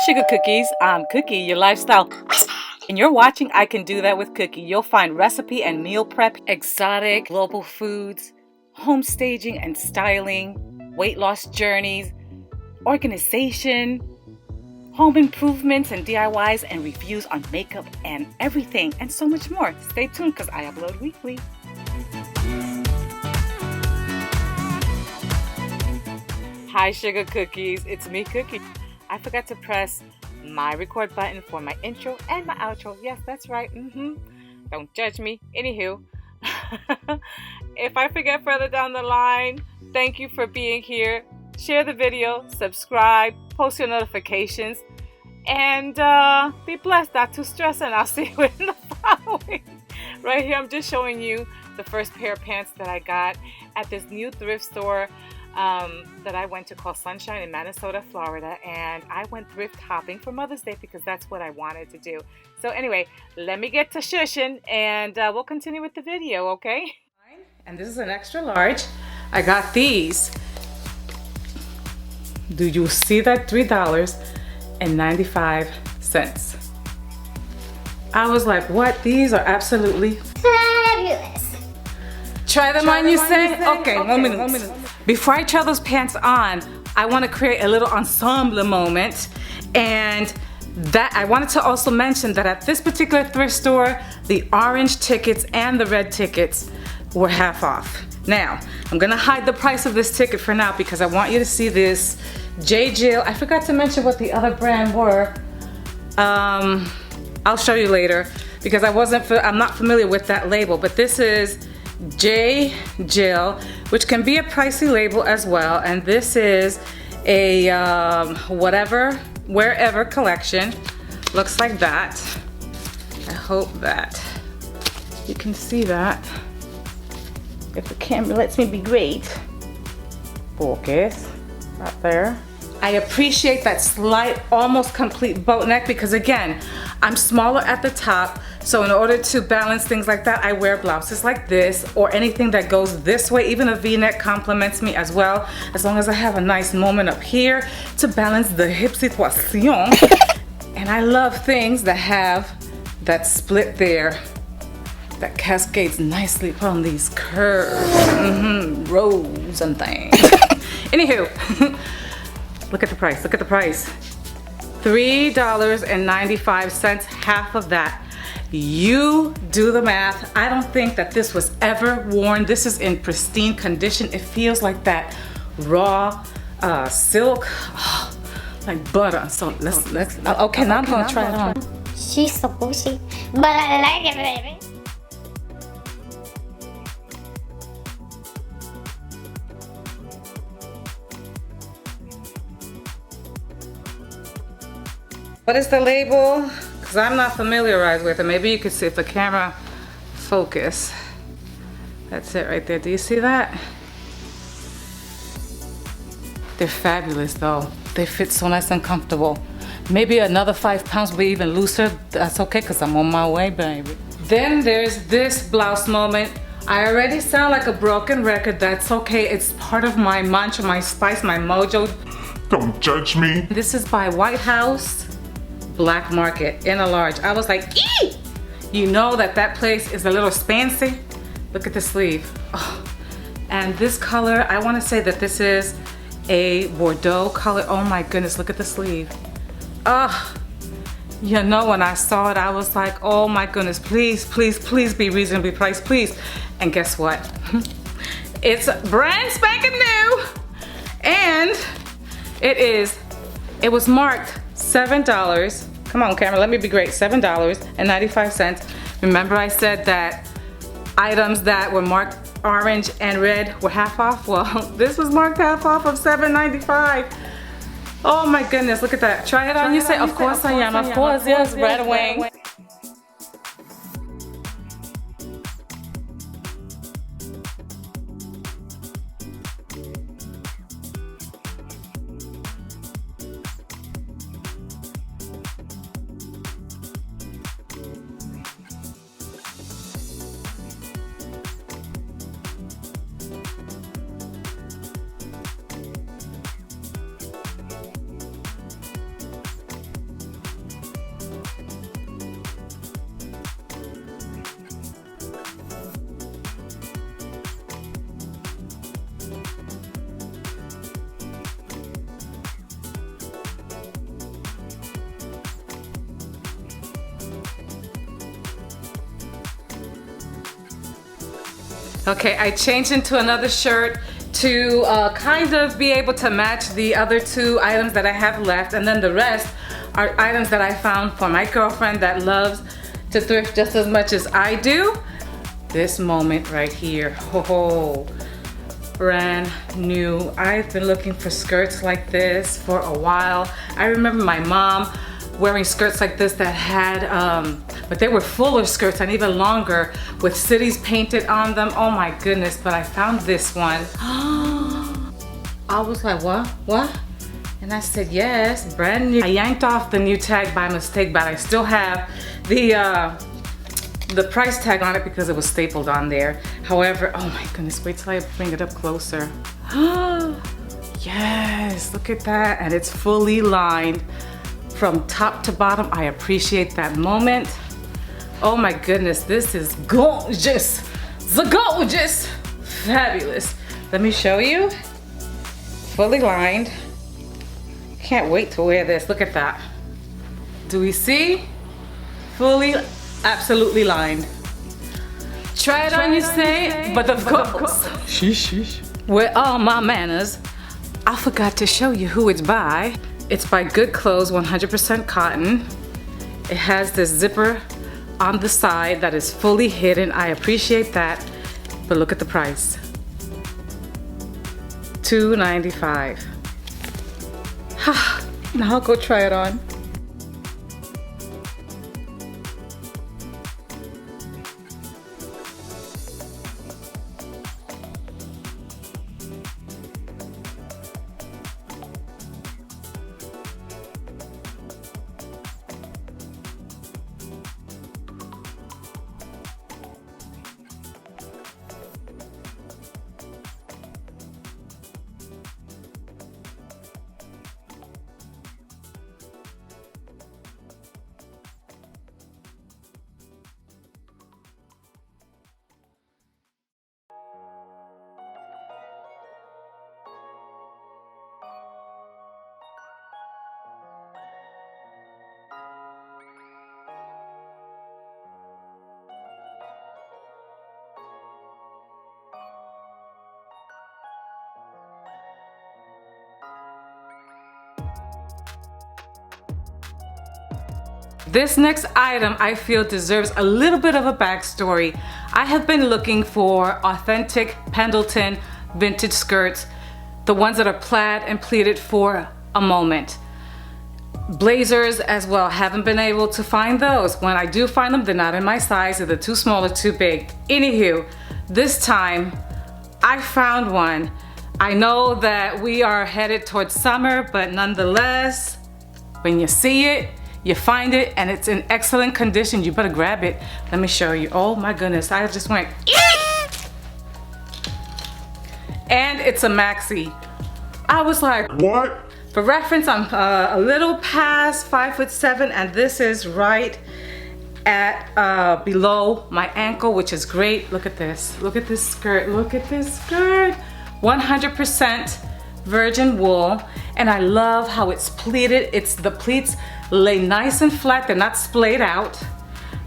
Sugar Cookies. I'm Cookie, your lifestyle. And you're watching I Can Do That with Cookie. You'll find recipe and meal prep, exotic global foods, home staging and styling, weight loss journeys, organization, home improvements and DIYs, and reviews on makeup and everything, and so much more. Stay tuned because I upload weekly. Hi Sugar Cookies, it's me Cookie. I forgot to press my record button for my intro and my outro. Yes, that's right. Don't judge me. Anywho, if I forget further down the line, thank you for being here. Share the video, subscribe, post your notifications, and be blessed, not too stressed, and I'll see you in the following. Right here, I'm just showing you the first pair of pants that I got at this new thrift store that I went to called Sunshine in Minnesota, Florida, and I went thrift hopping for Mother's Day because that's what I wanted to do. So anyway, let me get to shushing and we'll continue with the video, okay? And this is an extra large. I got these. Do you see that? $3.95. I was like, what? These are absolutely fabulous. Try them on, you say? Okay, 1 minute. Before I try those pants on, I want to create a little ensemble moment, and that I wanted to also mention that at this particular thrift store, the orange tickets and the red tickets were half off. Now, I'm gonna hide the price of this ticket for now because I want you to see this J. Jill. I forgot to mention what the other brand were. I'll show you later because I'm not familiar with that label, but this is J. Jill, which can be a pricey label as well, and this is a wherever collection. Looks like that. I hope that you can see that. If the camera lets me be great. Focus right there. I appreciate that slight, almost complete boat neck because again, I'm smaller at the top, so in order to balance things like that, I wear blouses like this or anything that goes this way. Even a V-neck complements me as well, as long as I have a nice moment up here to balance the hip situation. And I love things that have that split there that cascades nicely on these curves, rows and things. Anywho, look at the price, look at the price. $3.95, half of that. You do the math. I don't think that this was ever worn. This is in pristine condition. It feels like that raw silk, like butter. So let's okay, now I'm gonna try it on. She's so pushy, but I like it, baby. What is the label? Because I'm not familiarized with it. Maybe you could see if the camera focus. That's it right there. Do you see that? They're fabulous though. They fit so nice and comfortable. Maybe another 5 pounds will be even looser. That's okay because I'm on my way, baby. Then there's this blouse moment. I already sound like a broken record. That's okay. It's part of my mantra, my spice, my mojo. Don't judge me. This is by White House Black Market in a large. I was like, eee! You know that place is a little fancy. Look at the sleeve. Oh. And this color, I want to say that this is a Bordeaux color. Oh my goodness, look at the sleeve. Oh, you know, when I saw it, I was like, oh my goodness, please, please, please be reasonably priced, please. And guess what? It's brand spanking new. And it was marked $7. Come on, camera, let me be great. $7.95. Remember I said that items that were marked orange and red were half off? Well, this was marked half off of $7.95. Oh my goodness, look at that. Try it on, you say, of course I am. Of course, yes, Red Wing. Okay, I changed into another shirt to kind of be able to match the other two items that I have left, and then the rest are items that I found for my girlfriend that loves to thrift just as much as I do. This moment right here, oh, brand new. I've been looking for skirts like this for a while. I remember my mom wearing skirts like this that had, but they were fuller skirts and even longer with cities painted on them. Oh my goodness, but I found this one. I was like, what? And I said, yes, brand new. I yanked off the new tag by mistake, but I still have the price tag on it because it was stapled on there. However, oh my goodness, wait till I bring it up closer. Yes, look at that, and it's fully lined from top to bottom. I appreciate that moment. Oh my goodness, this is gorgeous. Gorgeous, fabulous. Let me show you. Fully lined. Can't wait to wear this. Look at that. Do we see? Fully, absolutely lined. Try it on, you say, but of course, with all my manners, I forgot to show you who it's by. It's by Good Clothes, 100% cotton. It has this zipper on the side that is fully hidden. I appreciate that, but look at the price. $2.95. Now I'll go try it on. This next item I feel deserves a little bit of a backstory. I have been looking for authentic Pendleton vintage skirts, the ones that are plaid and pleated, for a moment. Blazers as well, haven't been able to find those. When I do find them, they're not in my size, either too small or too big. Anywho, this time I found one. I know that we are headed towards summer, but nonetheless, when you see it, you find it, and it's in excellent condition, you better grab it. Let me show you. Oh my goodness, I just went, eek! And it's a maxi. I was like, What? For reference, I'm a little past 5'7", and this is right at below my ankle, which is great. Look at this. Look at this skirt. Look at this skirt. 100% virgin wool, and I love how it's pleated. It's the pleats lay nice and flat. They're not splayed out.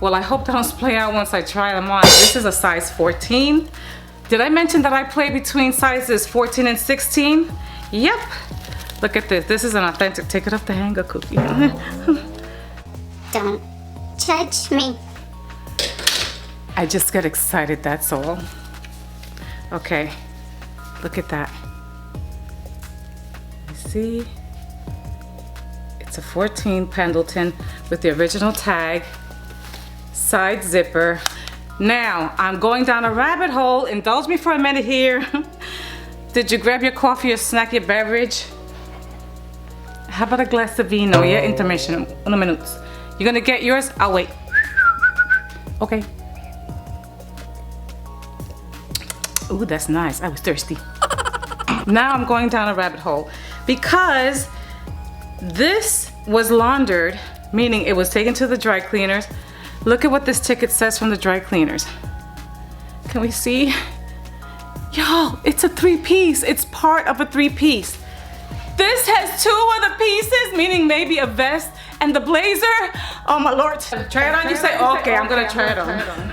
Well, I hope they don't splay out once I try them on. This is a size 14. Did I mention that I play between sizes 14 and 16? Yep. Look at this. This is an authentic. Take it off the hanger, Cookie. Don't judge me. I just get excited, that's all. Okay, look at that. You see? It's a 14 Pendleton with the original tag, side zipper. Now, I'm going down a rabbit hole. Indulge me for a minute here. Did you grab your coffee or snack, your beverage? How about a glass of vino? Yeah, intermission. Uno minutos. You're gonna get yours? I'll wait. Okay. Ooh, that's nice. I was thirsty. Now I'm going down a rabbit hole because this was laundered, meaning it was taken to the dry cleaners. Look at what this ticket says from the dry cleaners. Can we see? Y'all, it's a 3-piece. It's part of a 3-piece. This has 2 other pieces, meaning maybe a vest and the blazer. Oh my Lord. Try it on, you say? Okay, I'm gonna try it on.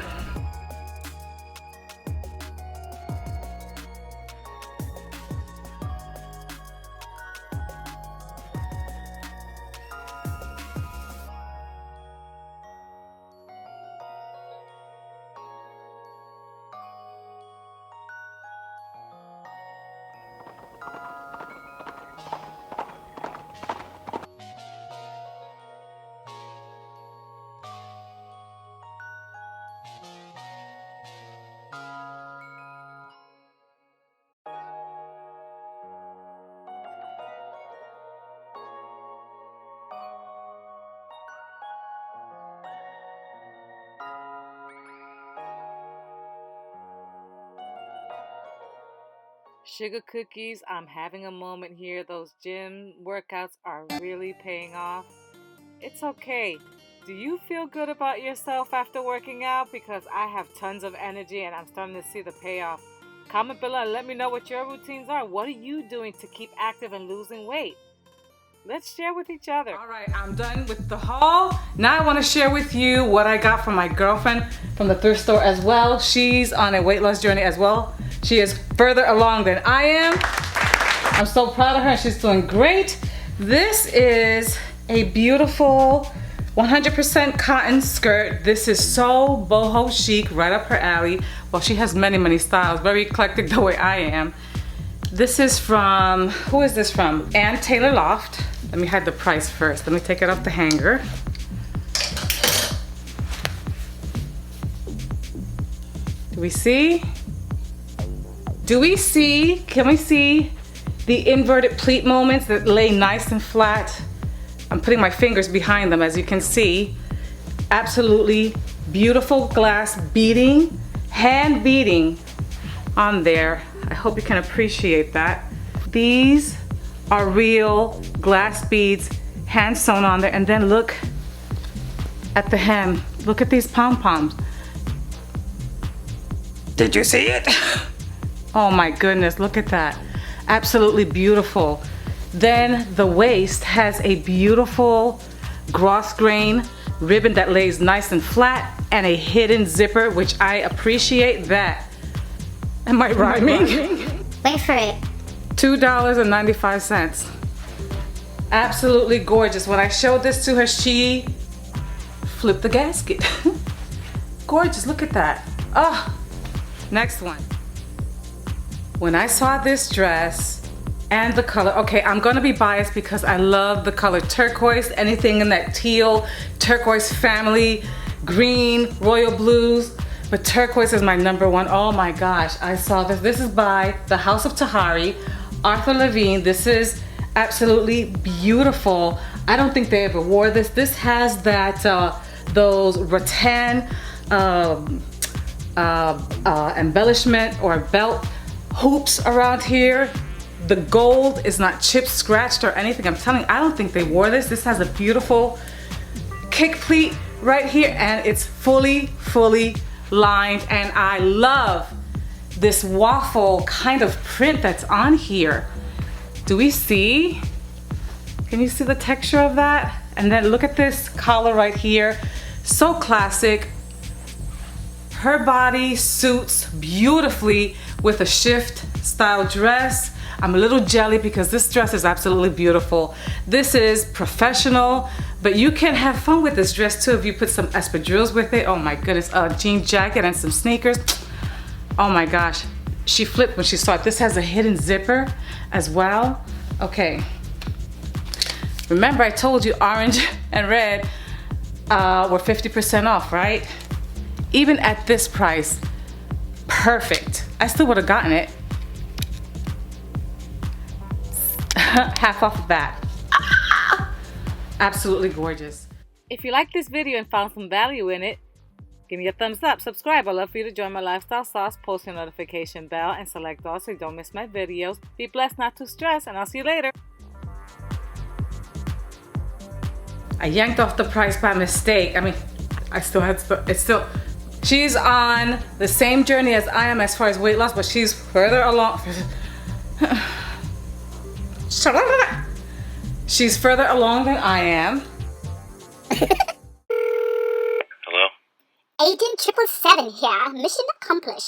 Sugar cookies, I'm having a moment here. Those gym workouts are really paying off. It's okay. Do you feel good about yourself after working out? Because I have tons of energy and I'm starting to see the payoff. Comment below and let me know what your routines are. What are you doing to keep active and losing weight? Let's share with each other. All right, I'm done with the haul. Now I want to share with you what I got from my girlfriend from the thrift store as well. She's on a weight loss journey as well. She is further along than I am. I'm so proud of her. She's doing great. This is a beautiful 100% cotton skirt. This is so boho chic, right up her alley. Well, she has many styles, very eclectic the way I am. This is from, who is this from? Ann Taylor Loft. Let me hide the price first. Let me take it off the hanger. Do we see? Do we see? Can we see the inverted pleat moments that lay nice and flat? I'm putting my fingers behind them, as you can see. Absolutely beautiful glass beading, hand beading on there. I hope you can appreciate that. These are real glass beads, hand sewn on there. And then look at the hem. Look at these pom-poms. Did you see it? Oh my goodness, look at that. Absolutely beautiful. Then the waist has a beautiful gross grain ribbon that lays nice and flat and a hidden zipper, which I appreciate that. Am I rhyming? Wait for it. $2.95. Absolutely gorgeous. When I showed this to her, she flipped the gasket. Gorgeous, look at that. Oh, next one. When I saw this dress and the color, okay, I'm gonna be biased because I love the color turquoise, anything in that teal, turquoise family, green, royal blues, but turquoise is my number one. Oh my gosh, I saw this. This is by the House of Tahari, Arthur Levine. This is absolutely beautiful. I don't think they ever wore this. This has that, those rattan embellishment or belt hoops around here. The gold is not chipped, scratched, or anything. I'm telling you, I don't think they wore this. This has a beautiful kick pleat right here, and it's fully lined, and I love this waffle kind of print that's on here. Do we see? Can you see the texture of that? And then look at this collar right here. So classic. Her body suits beautifully with a shift style dress. I'm a little jelly because this dress is absolutely beautiful. This is professional, but you can have fun with this dress too if you put some espadrilles with it. Oh my goodness, a jean jacket and some sneakers. Oh my gosh, she flipped when she saw it. This has a hidden zipper as well. Okay, remember I told you orange and red were 50% off, right? Even at this price, perfect. I still would have gotten it. Half off of that. Absolutely gorgeous. If you liked this video and found some value in it, give me a thumbs up, subscribe. I'd love for you to join my lifestyle sauce, post your notification bell, and select all so you don't miss my videos. Be blessed, not too stressed, and I'll see you later. I yanked off the price by mistake. I mean, I still had, it's still, she's on the same journey as I am as far as weight loss, but she's further along. She's further along than I am. Hello? Agent 777 here. Mission accomplished.